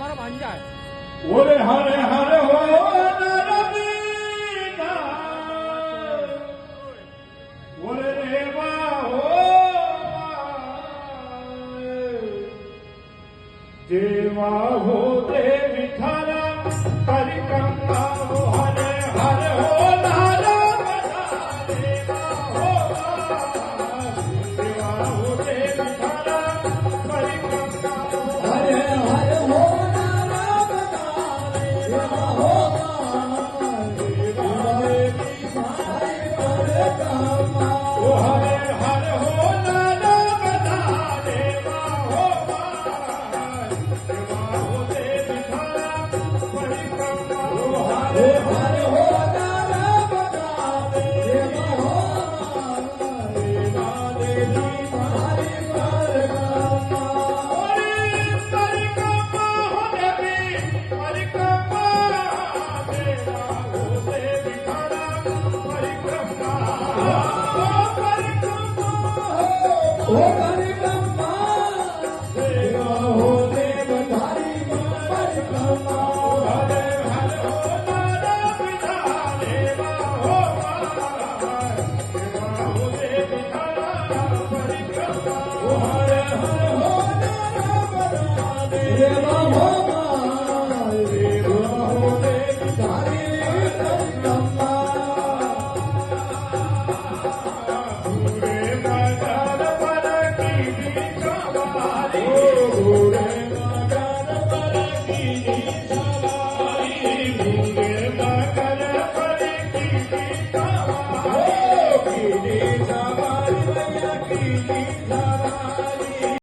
हमारा भांजा है। ओरे हरे हरे हो नरवीना, ओरे रेवा हो देवा हो दे विठाला परिक्रमा हो हरे हरे हो नारा देवा हो देवा हो दे विठाला परिक्रमा हो हरे हरे हो Oh